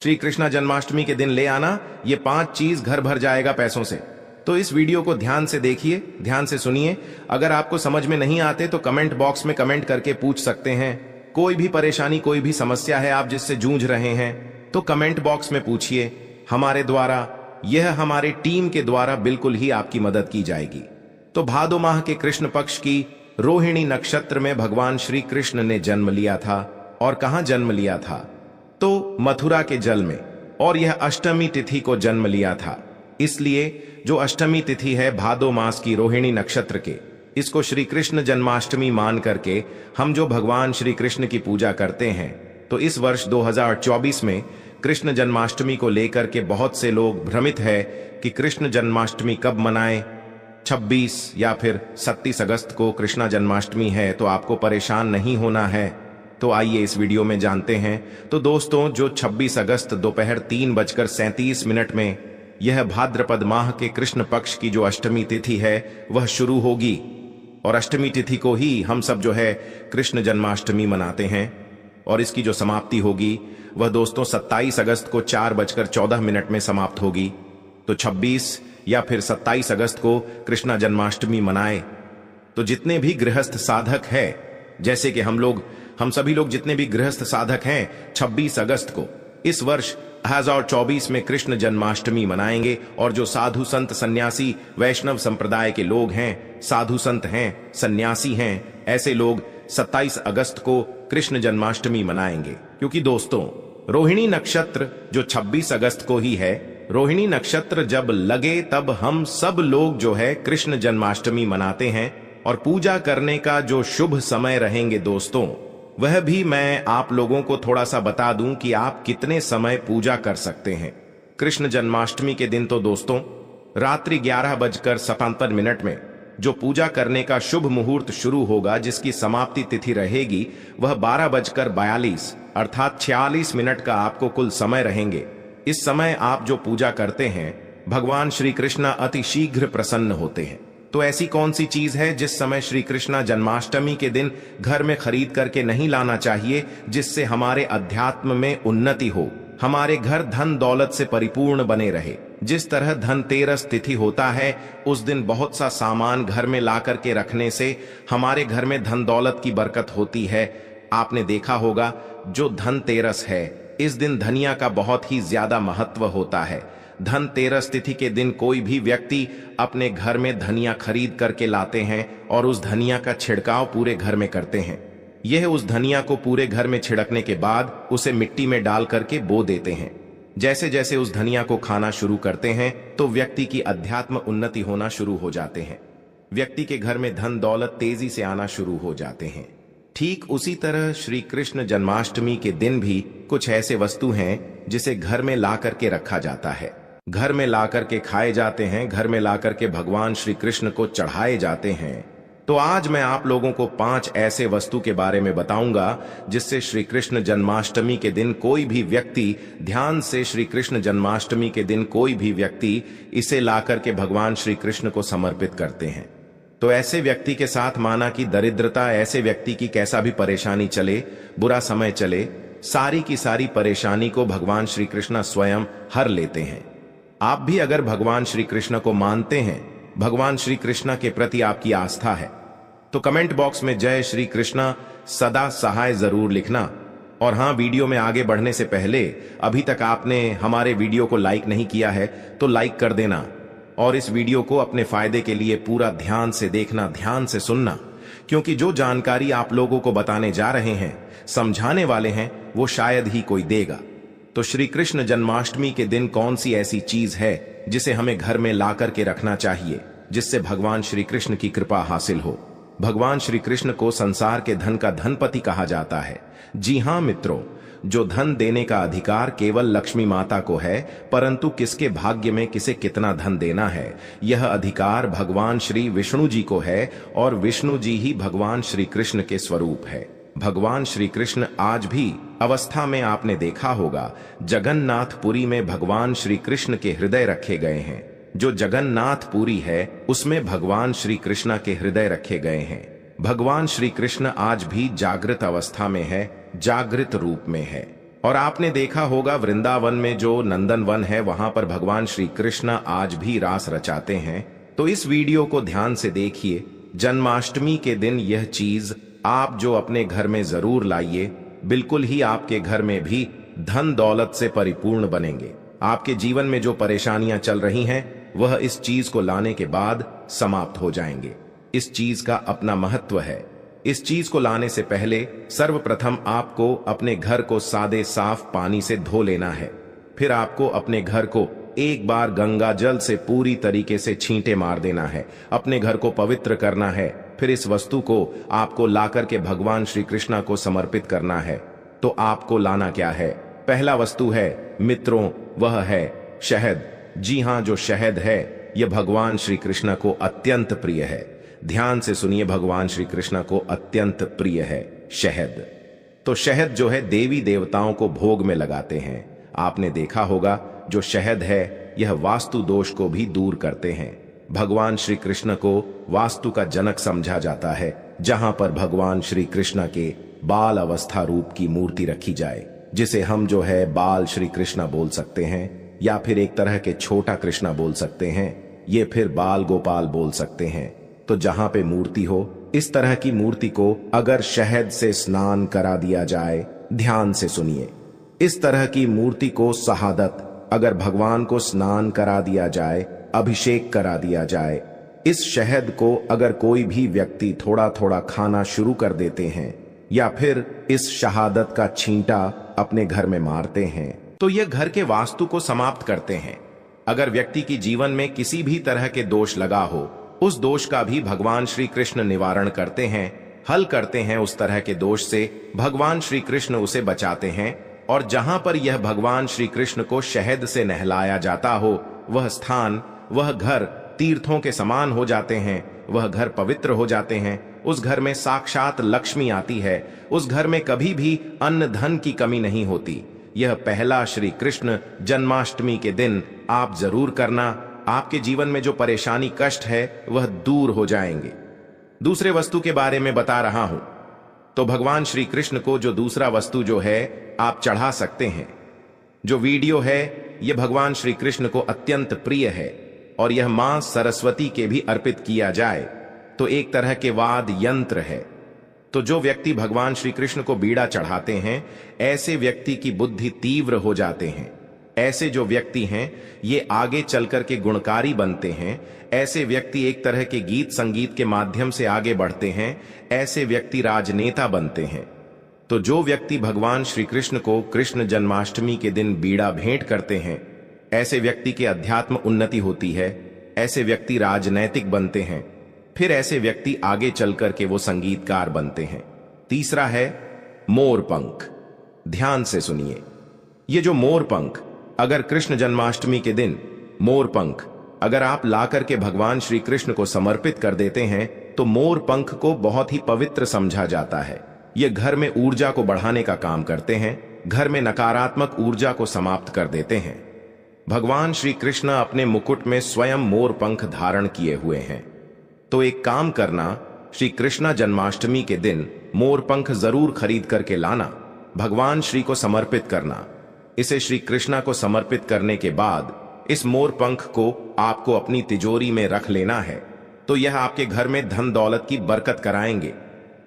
श्री कृष्णा जन्माष्टमी के दिन ले आना, ये 5 चीज घर भर जाएगा पैसों से। तो इस वीडियो को ध्यान से देखिए, ध्यान से सुनिए। अगर आपको समझ में नहीं आते तो कमेंट बॉक्स में कमेंट करके पूछ सकते हैं। कोई भी परेशानी, कोई भी समस्या है आप जिससे जूझ रहे हैं तो कमेंट बॉक्स में पूछिए। हमारे द्वारा, यह हमारे टीम के द्वारा बिल्कुल ही आपकी मदद की जाएगी। तो भादो माह के कृष्ण पक्ष की रोहिणी नक्षत्र में भगवान श्री कृष्ण ने जन्म लिया था। और कहां जन्म लिया था? तो मथुरा के जल में। और यह अष्टमी तिथि को जन्म लिया था। इसलिए जो अष्टमी तिथि है भादो मास की रोहिणी नक्षत्र के, इसको श्री कृष्ण जन्माष्टमी मान करके हम जो भगवान श्री कृष्ण की पूजा करते हैं। तो इस वर्ष 2024 में कृष्ण जन्माष्टमी को लेकर के बहुत से लोग भ्रमित है कि कृष्ण जन्माष्टमी कब मनाएं, 26 या फिर 27 अगस्त को कृष्णा जन्माष्टमी है, तो आपको परेशान नहीं होना है। तो आइए इस वीडियो में जानते हैं। तो दोस्तों, जो 26 अगस्त दोपहर 3:37 में यह भाद्रपद माह के कृष्ण पक्ष की जो अष्टमी तिथि है वह शुरू होगी। और अष्टमी तिथि को ही हम सब जो है कृष्ण जन्माष्टमी मनाते हैं। और इसकी जो समाप्ति होगी वह दोस्तों 27 अगस्त को 4:14 में समाप्त होगी। तो 26 या फिर 27 अगस्त को कृष्णा जन्माष्टमी मनाए। तो जितने भी गृहस्थ साधक है, जैसे कि हम सभी लोग जितने भी गृहस्थ साधक हैं, 26 अगस्त को इस वर्ष 2024 में कृष्ण जन्माष्टमी मनाएंगे। और जो साधु संत सन्यासी वैष्णव संप्रदाय के लोग हैं, साधु संत हैं, सन्यासी हैं, ऐसे लोग 27 अगस्त को कृष्ण जन्माष्टमी मनाएंगे। क्योंकि दोस्तों, रोहिणी नक्षत्र जो 26 अगस्त को ही है, रोहिणी नक्षत्र जब लगे तब हम सब लोग जो है कृष्ण जन्माष्टमी मनाते हैं। और पूजा करने का जो शुभ समय रहेंगे दोस्तों, वह भी मैं आप लोगों को थोड़ा सा बता दूं कि आप कितने समय पूजा कर सकते हैं। कृष्ण जन्माष्टमी के दिन तो दोस्तों रात्रि 11:57 में जो पूजा करने का शुभ मुहूर्त शुरू होगा, जिसकी समाप्ति तिथि रहेगी वह 12:42 अर्थात 46 मिनट का आपको कुल समय रहेंगे। इस समय आप जो पूजा करते हैं, भगवान श्री कृष्ण अति शीघ्र प्रसन्न होते हैं। तो ऐसी कौन सी चीज है जिस समय श्री कृष्णा जन्माष्टमी के दिन घर में खरीद करके नहीं लाना चाहिए, जिससे हमारे अध्यात्म में उन्नति हो, हमारे घर धन दौलत से परिपूर्ण बने रहे। जिस तरह धनतेरस तिथि होता है, उस दिन बहुत सा सामान घर में ला करके रखने से हमारे घर में धन दौलत की बरकत होती है। आपने देखा होगा जो धनतेरस है, इस दिन धनिया का बहुत ही ज्यादा महत्व होता है। धनतेरस तिथि के दिन कोई भी व्यक्ति अपने घर में धनिया खरीद करके लाते हैं और उस धनिया का छिड़काव पूरे घर में करते हैं। यह उस धनिया को पूरे घर में छिड़कने के बाद उसे मिट्टी में डाल करके बो देते हैं। जैसे जैसे उस धनिया को खाना शुरू करते हैं तो व्यक्ति की अध्यात्म उन्नति होना शुरू हो जाते हैं। व्यक्ति के घर में धन दौलत तेजी से आना शुरू हो जाते हैं। ठीक उसी तरह श्री कृष्ण जन्माष्टमी के दिन भी कुछ ऐसे वस्तु हैं जिसे घर में ला करके रखा जाता है, घर में ला करके खाए जाते हैं, घर में ला करके भगवान श्री कृष्ण को चढ़ाए जाते हैं। तो आज मैं आप लोगों को 5 ऐसे वस्तु के बारे में बताऊंगा जिससे श्री कृष्ण जन्माष्टमी के दिन कोई भी व्यक्ति, ध्यान से, श्री कृष्ण जन्माष्टमी के दिन कोई भी व्यक्ति इसे ला करके भगवान श्री कृष्ण को समर्पित करते हैं। तो ऐसे व्यक्ति के साथ माना कि दरिद्रता, ऐसे व्यक्ति की कैसा भी परेशानी चले, बुरा समय चले, सारी की सारी परेशानी को भगवान श्री कृष्ण स्वयं हर लेते हैं। आप भी अगर भगवान श्री कृष्ण को मानते हैं, भगवान श्री कृष्ण के प्रति आपकी आस्था है, तो कमेंट बॉक्स में जय श्री कृष्ण सदा सहाय जरूर लिखना। और हां, वीडियो में आगे बढ़ने से पहले अभी तक आपने हमारे वीडियो को लाइक नहीं किया है तो लाइक कर देना। और इस वीडियो को अपने फायदे के लिए पूरा ध्यान से देखना, ध्यान से सुनना, क्योंकि जो जानकारी आप लोगों को बताने जा रहे हैं, समझाने वाले हैं, वो शायद ही कोई देगा। तो श्री कृष्ण जन्माष्टमी के दिन कौन सी ऐसी चीज है जिसे हमें घर में ला करके रखना चाहिए, जिससे भगवान श्री कृष्ण की कृपा हासिल हो। भगवान श्री कृष्ण को संसार के धन का धनपति कहा जाता है। जी हां मित्रों, जो धन देने का अधिकार केवल लक्ष्मी माता को है, परंतु किसके भाग्य में किसे कितना धन देना है, यह अधिकार भगवान श्री विष्णु जी को है। और विष्णु जी ही भगवान श्री कृष्ण के स्वरूप है। भगवान श्री कृष्ण आज भी अवस्था में आपने देखा होगा, जगन्नाथपुरी में भगवान श्री कृष्ण के हृदय रखे गए हैं। जो जगन्नाथपुरी है उसमें भगवान श्री कृष्ण के हृदय रखे गए हैं। भगवान श्री कृष्ण आज भी जागृत अवस्था में है, जागृत रूप में है। और आपने देखा होगा वृंदावन में जो नंदन वन है वहां पर भगवान श्री कृष्ण आज भी रास रचाते हैं। तो इस वीडियो को ध्यान से देखिए। जन्माष्टमी के दिन यह चीज आप जो अपने घर में जरूर लाइए, बिल्कुल ही आपके घर में भी धन दौलत से परिपूर्ण बनेंगे। आपके जीवन में जो परेशानियां चल रही हैं वह इस चीज को लाने के बाद समाप्त हो जाएंगे। इस चीज का अपना महत्व है। इस चीज को लाने से पहले सर्वप्रथम आपको अपने घर को सादे साफ पानी से धो लेना है। फिर आपको अपने घर को एक बार गंगा जल से पूरी तरीके से छींटे मार देना है। अपने घर को पवित्र करना है। फिर इस वस्तु को आपको लाकर के भगवान श्री कृष्ण को समर्पित करना है। तो आपको लाना क्या है? पहला वस्तु है मित्रों, वह है शहद। जी हां, जो शहद है यह भगवान श्री कृष्ण को अत्यंत प्रिय है। ध्यान से सुनिए, भगवान श्री कृष्ण को अत्यंत प्रिय है शहद। तो शहद जो है देवी देवताओं को भोग में लगाते हैं। आपने देखा होगा जो शहद है यह वास्तु दोष को भी दूर करते हैं। भगवान श्री कृष्ण को वास्तु का जनक समझा जाता है। जहां पर भगवान श्री कृष्ण के बाल अवस्था रूप की मूर्ति रखी जाए, जिसे हम जो है बाल श्री कृष्ण बोल सकते हैं, या फिर एक तरह के छोटा कृष्ण बोल सकते हैं, ये फिर बाल गोपाल बोल सकते हैं। तो जहां पे मूर्ति हो, इस तरह की मूर्ति को अगर शहद से स्नान करा दिया जाए, ध्यान से सुनिए, इस तरह की मूर्ति को शहादत अगर भगवान को स्नान करा दिया जाए, अभिषेक करा दिया जाए, इस शहद को अगर कोई भी व्यक्ति थोड़ा थोड़ा खाना शुरू कर देते हैं या फिर इस शहादत का छींटा अपने घर में मारते हैं, तो यह घर के वास्तु को समाप्त करते हैं। अगर व्यक्ति की जीवन में किसी भी तरह के दोष लगा हो, उस दोष का भी भगवान श्री कृष्ण निवारण करते हैं, हल करते हैं। उस तरह के दोष से भगवान श्री कृष्ण उसे बचाते हैं। और जहां पर यह भगवान श्री कृष्ण को शहद से नहलाया जाता हो, वह स्थान, वह घर तीर्थों के समान हो जाते हैं। वह घर पवित्र हो जाते हैं। उस घर में साक्षात लक्ष्मी आती है। उस घर में कभी भी अन्न धन की कमी नहीं होती। यह पहला श्री कृष्ण जन्माष्टमी के दिन आप जरूर करना। आपके जीवन में जो परेशानी कष्ट है वह दूर हो जाएंगे। दूसरे वस्तु के बारे में बता रहा हूं। तो भगवान श्री कृष्ण को जो दूसरा वस्तु जो है आप चढ़ा सकते हैं। जो वीडियो है यह भगवान श्री कृष्ण को अत्यंत प्रिय है और यह मां सरस्वती के भी अर्पित किया जाए तो एक तरह के वाद यंत्र है। तो जो व्यक्ति भगवान श्री कृष्ण को बीड़ा चढ़ाते हैं, ऐसे व्यक्ति की बुद्धि तीव्र हो जाते हैं। ऐसे जो व्यक्ति हैं ये आगे चलकर के गुणकारी बनते हैं। ऐसे व्यक्ति एक तरह के गीत संगीत के माध्यम से आगे बढ़ते हैं। ऐसे व्यक्ति राजनेता बनते हैं। तो जो व्यक्ति भगवान श्री कृष्ण को कृष्ण जन्माष्टमी के दिन बीड़ा भेंट करते हैं, ऐसे व्यक्ति के अध्यात्म उन्नति होती है। ऐसे व्यक्ति राजनैतिक बनते हैं। फिर ऐसे व्यक्ति आगे चलकर के वो संगीतकार बनते हैं। तीसरा है मोर पंख। ध्यान से सुनिए, ये जो मोर पंख, अगर कृष्ण जन्माष्टमी के दिन मोर पंख अगर आप लाकर के भगवान श्री कृष्ण को समर्पित कर देते हैं तो मोर पंख को बहुत ही पवित्र समझा जाता है। ये घर में ऊर्जा को बढ़ाने का काम करते हैं। घर में नकारात्मक ऊर्जा को समाप्त कर देते हैं। भगवान श्री कृष्ण अपने मुकुट में स्वयं मोर पंख धारण किए हुए हैं। तो एक काम करना, श्री कृष्ण जन्माष्टमी के दिन मोर पंख जरूर खरीद करके लाना, भगवान श्री को समर्पित करना। इसे श्री कृष्ण को समर्पित करने के बाद इस मोर पंख को आपको अपनी तिजोरी में रख लेना है। तो यह आपके घर में धन दौलत की बरकत कराएंगे।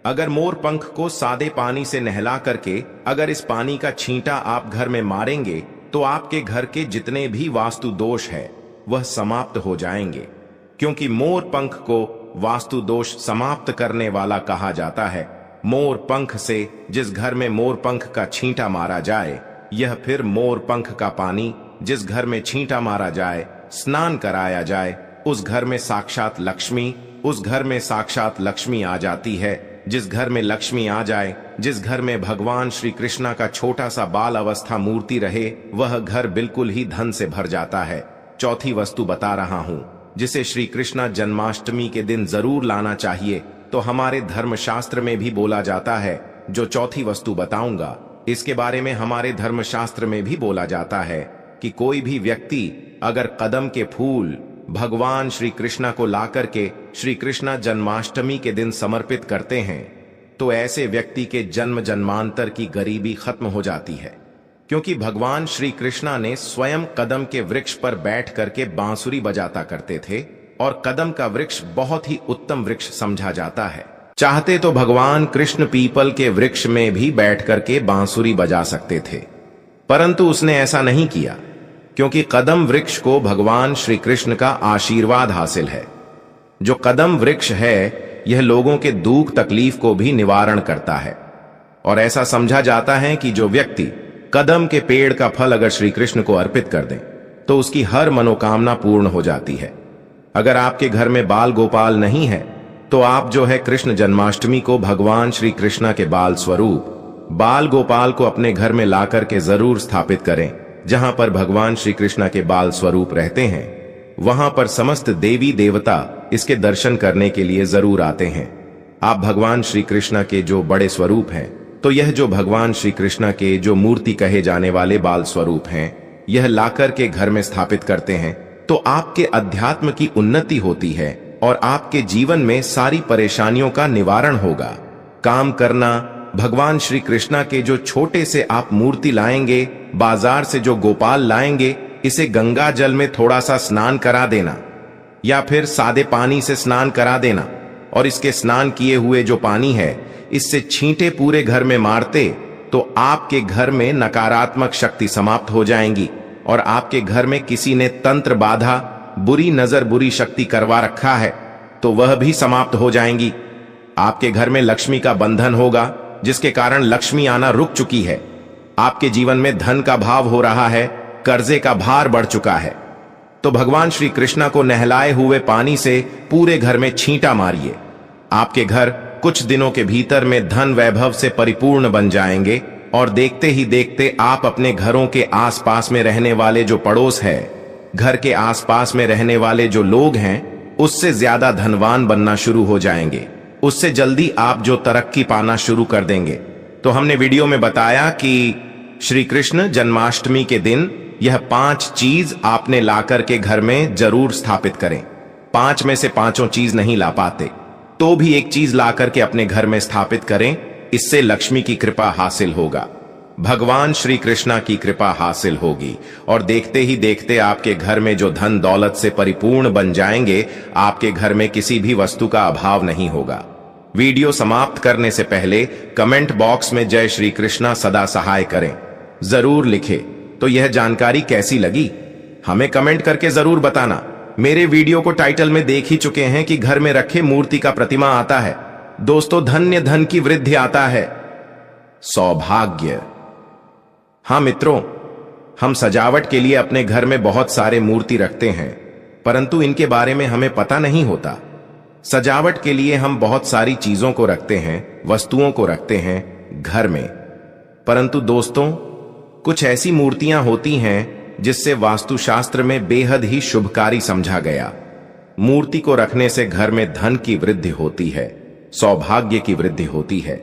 अगर मोर पंख को सादे पानी से नहला करके अगर इस पानी का छींटा आप घर में मारेंगे तो आपके घर के जितने भी वास्तु दोष है वह समाप्त हो जाएंगे। क्योंकि मोर पंख को वास्तु दोष समाप्त करने वाला कहा जाता है। मोर पंख से जिस घर में मोर पंख का छींटा मारा जाए, यह फिर मोर पंख का पानी जिस घर में छींटा मारा जाए, स्नान कराया जाए, उस घर में साक्षात लक्ष्मी, उस घर में साक्षात लक्ष्मी आ जाती है। जिस घर में लक्ष्मी आ जाए, जिस घर में भगवान श्री कृष्ण का छोटा सा बाल अवस्था मूर्ति रहे, वह घर बिल्कुल ही धन से भर जाता है। चौथी वस्तु बता रहा हूं जिसे श्री कृष्ण जन्माष्टमी के दिन जरूर लाना चाहिए। तो हमारे धर्मशास्त्र में भी बोला जाता है। जो चौथी वस्तु बताऊंगा इसके बारे में हमारे धर्मशास्त्र में भी बोला जाता है कि कोई भी व्यक्ति अगर कदम के फूल भगवान श्री कृष्ण को लाकर के श्री कृष्ण जन्माष्टमी के दिन समर्पित करते हैं तो ऐसे व्यक्ति के जन्म जन्मांतर की गरीबी खत्म हो जाती है। क्योंकि भगवान श्री कृष्णा ने स्वयं कदम के वृक्ष पर बैठ करके बांसुरी बजाता करते थे और कदम का वृक्ष बहुत ही उत्तम वृक्ष समझा जाता है। चाहते तो भगवान कृष्ण पीपल के वृक्ष में भी बैठ करके बांसुरी बजा सकते थे, परंतु उसने ऐसा नहीं किया, क्योंकि कदम वृक्ष को भगवान श्री कृष्ण का आशीर्वाद हासिल है। जो कदम वृक्ष है यह लोगों के दुख तकलीफ को भी निवारण करता है, और ऐसा समझा जाता है कि जो व्यक्ति कदम के पेड़ का फल अगर श्री कृष्ण को अर्पित कर दें तो उसकी हर मनोकामना पूर्ण हो जाती है। अगर आपके घर में बाल गोपाल नहीं है तो आप जो है कृष्ण जन्माष्टमी को भगवान श्री कृष्णा के बाल स्वरूप बाल गोपाल को अपने घर में लाकर के जरूर स्थापित करें। जहां पर भगवान श्री कृष्णा के बाल स्वरूप रहते हैं वहां पर समस्त देवी देवता इसके दर्शन करने के लिए जरूर आते हैं। आप भगवान श्री कृष्णा के जो बड़े स्वरूप हैं, तो यह जो भगवान श्री कृष्णा के जो मूर्ति कहे जाने वाले बाल स्वरूप हैं, यह लाकर के घर में स्थापित करते हैं तो आपके अध्यात्म की उन्नति होती है और आपके जीवन में सारी परेशानियों का निवारण होगा। काम करना, भगवान श्री कृष्णा के जो छोटे से आप मूर्ति लाएंगे, बाजार से जो गोपाल लाएंगे, इसे गंगा जल में थोड़ा सा स्नान करा देना या फिर सादे पानी से स्नान करा देना, और इसके स्नान किए हुए जो पानी है इससे छींटे पूरे घर में मारते तो आपके घर में नकारात्मक शक्ति समाप्त हो जाएंगी और आपके घर में किसी ने तंत्र बाधा, बुरी नजर, बुरी शक्ति करवा रखा है तो वह भी समाप्त हो जाएंगी। आपके घर में लक्ष्मी का बंधन होगा जिसके कारण लक्ष्मी आना रुक चुकी है। आपके जीवन में धन का भाव हो रहा है, कर्जे का भार बढ़ चुका है, तो भगवान श्री कृष्णा को नहलाए हुए पानी से पूरे घर में छींटा मारिए। आपके घर कुछ दिनों के भीतर में धन वैभव से परिपूर्ण बन जाएंगे और देखते ही देखते आप अपने घरों के आसपास में रहने वाले जो पड़ोस है, घर के आसपास में रहने वाले जो लोग हैं, उससे ज्यादा धनवान बनना शुरू हो जाएंगे। उससे जल्दी आप जो तरक्की पाना शुरू कर देंगे। तो हमने वीडियो में बताया कि श्री कृष्ण जन्माष्टमी के दिन यह 5 चीज आपने लाकर के घर में जरूर स्थापित करें। 5 में से 5 चीज नहीं ला पाते तो भी एक चीज लाकर के अपने घर में स्थापित करें, इससे लक्ष्मी की कृपा हासिल होगा, भगवान श्री कृष्णा की कृपा हासिल होगी और देखते ही देखते आपके घर में जो धन दौलत से परिपूर्ण बन जाएंगे, आपके घर में किसी भी वस्तु का अभाव नहीं होगा। वीडियो समाप्त करने से पहले कमेंट बॉक्स में जय श्री कृष्णा सदा सहाय करें जरूर लिखे। तो यह जानकारी कैसी लगी हमें कमेंट करके जरूर बताना। मेरे वीडियो को टाइटल में देख ही चुके हैं कि घर में रखे मूर्ति का प्रतिमा आता है। दोस्तों, धन्य धन की वृद्धि आता है, सौभाग्य। हां मित्रों, हम सजावट के लिए अपने घर में बहुत सारे मूर्ति रखते हैं, परंतु इनके बारे में हमें पता नहीं होता। सजावट के लिए हम बहुत सारी चीजों को रखते हैं, वस्तुओं को रखते हैं घर में, परंतु दोस्तों कुछ ऐसी मूर्तियां होती हैं जिससे वास्तुशास्त्र में बेहद ही शुभकारी समझा गया। मूर्ति को रखने से घर में धन की वृद्धि होती है, सौभाग्य की वृद्धि होती है।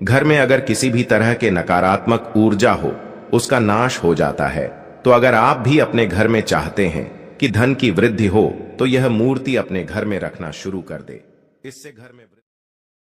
घर में अगर किसी भी तरह के नकारात्मक ऊर्जा हो, उसका नाश हो जाता है। तो अगर आप भी अपने घर में चाहते हैं कि धन की वृद्धि हो, तो यह मूर्ति अपने घर में रखना शुरू कर दे। इससे घर में